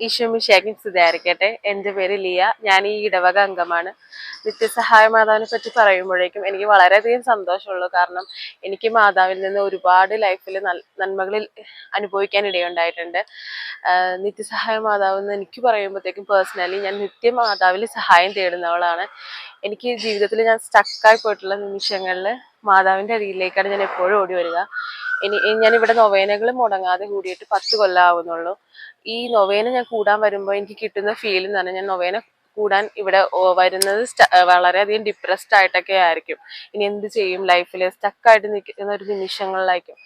ഈശോമിശിഹായ്ക്ക് സ്തുതിയായിരിക്കട്ടെ. എൻ്റെ പേര് ലിയ. ഞാൻ ഈ ഇടവക അംഗമാണ്. നിത്യസഹായ മാതാവിനെ പറ്റി പറയുമ്പോഴേക്കും എനിക്ക് വളരെയധികം സന്തോഷമുള്ളൂ. കാരണം എനിക്ക് മാതാവിൽ നിന്ന് ഒരുപാട് ലൈഫിൽ നന്മകളിൽ അനുഭവിക്കാൻ ഇടയുണ്ടായിട്ടുണ്ട്. നിത്യസഹായ മാതാവ് എന്ന് എനിക്ക് പറയുമ്പോഴത്തേക്കും പേഴ്സണലി ഞാൻ നിത്യം മാതാവിൽ സഹായം തേടുന്നവളാണ്. എനിക്ക് ജീവിതത്തിൽ ഞാൻ സ്റ്റക്കായി പോയിട്ടുള്ള നിമിഷങ്ങളിൽ മാതാവിൻ്റെ അരികിലേക്കാണ് ഞാൻ എപ്പോഴും ഓടി വരിക. ഞാനിവിടെ നൊവേനകൾ മുടങ്ങാതെ കൂടിയിട്ട് 10 കൊല്ലം ആവുന്നുള്ളൂ. ഈ നൊവേന ഞാൻ കൂടാൻ വരുമ്പോൾ എനിക്ക് കിട്ടുന്ന ഫീൽ എന്ന് പറഞ്ഞാൽ ഞാൻ നൊവേന കൂടാൻ ഇവിടെ വരുന്നത് വളരെയധികം ഡിപ്രസ്ഡ് ആയിട്ടൊക്കെ ആയിരിക്കും. ഇനി എന്ത് ചെയ്യും, ലൈഫിൽ സ്റ്റക്കായിട്ട് നിൽക്കുന്ന ഒരു നിമിഷങ്ങളിലായിരിക്കും.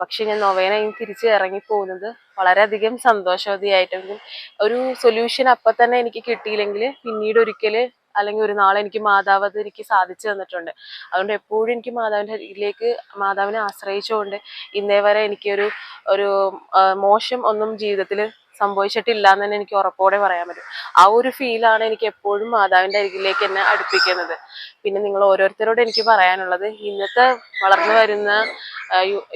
പക്ഷെ ഞാൻ നൊവേന തിരിച്ച് ഇറങ്ങി പോകുന്നത് വളരെയധികം സന്തോഷവതിയായിട്ടെങ്കിലും ഒരു സൊല്യൂഷൻ അപ്പം തന്നെ എനിക്ക് കിട്ടിയില്ലെങ്കിൽ പിന്നീട് ഒരിക്കൽ അല്ലെങ്കിൽ ഒരു നാളെ എനിക്ക് മാതാവ് അത് എനിക്ക് സാധിച്ചു തന്നിട്ടുണ്ട്. അതുകൊണ്ട് എപ്പോഴും എനിക്ക് മാതാവിൻ്റെ അരികിലേക്ക് മാതാവിനെ ആശ്രയിച്ചുകൊണ്ട് ഇന്നേ വരെ എനിക്കൊരു ഒരു മോശം ഒന്നും ജീവിതത്തിൽ സംഭവിച്ചിട്ടില്ല എന്ന് തന്നെ എനിക്ക് ഉറപ്പോടെ പറയാൻ പറ്റും. ആ ഒരു ഫീലാണ് എനിക്ക് എപ്പോഴും മാതാവിൻ്റെ അരികിലേക്ക് എന്നെ അടുപ്പിക്കുന്നത്. പിന്നെ നിങ്ങൾ ഓരോരുത്തരോട് എനിക്ക് പറയാനുള്ളത്, ഇന്നത്തെ വളർന്നു വരുന്ന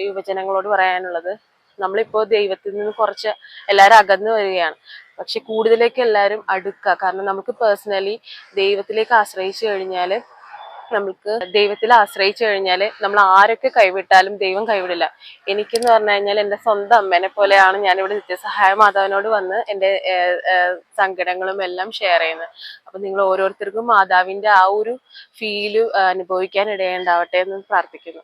യുവജനങ്ങളോട് പറയാനുള്ളത്, നമ്മളിപ്പോൾ ദൈവത്തിൽ നിന്ന് കുറച്ച് എല്ലാവരും അകന്നു വരികയാണ്. പക്ഷെ കൂടുതലേക്ക് എല്ലാവരും അടുക്കുക. കാരണം നമുക്ക് പേഴ്സണലി ദൈവത്തിലേക്ക് ആശ്രയിച്ചു കഴിഞ്ഞാൽ നമ്മൾ ആരൊക്കെ കൈവിട്ടാലും ദൈവം കൈവിടില്ല. എനിക്കെന്ന് പറഞ്ഞു കഴിഞ്ഞാൽ എൻ്റെ സ്വന്തം അമ്മേനെ പോലെയാണ് ഞാനിവിടെ നിത്യസഹായ മാതാവിനോട് വന്ന് എൻ്റെ സങ്കടങ്ങളും എല്ലാം ഷെയർ ചെയ്യുന്നത്. അപ്പൊ നിങ്ങൾ ഓരോരുത്തർക്കും മാതാവിൻ്റെ ആ ഒരു ഫീല് അനുഭവിക്കാൻ ഇടയുണ്ടാവട്ടെ എന്ന് പ്രാർത്ഥിക്കുന്നു.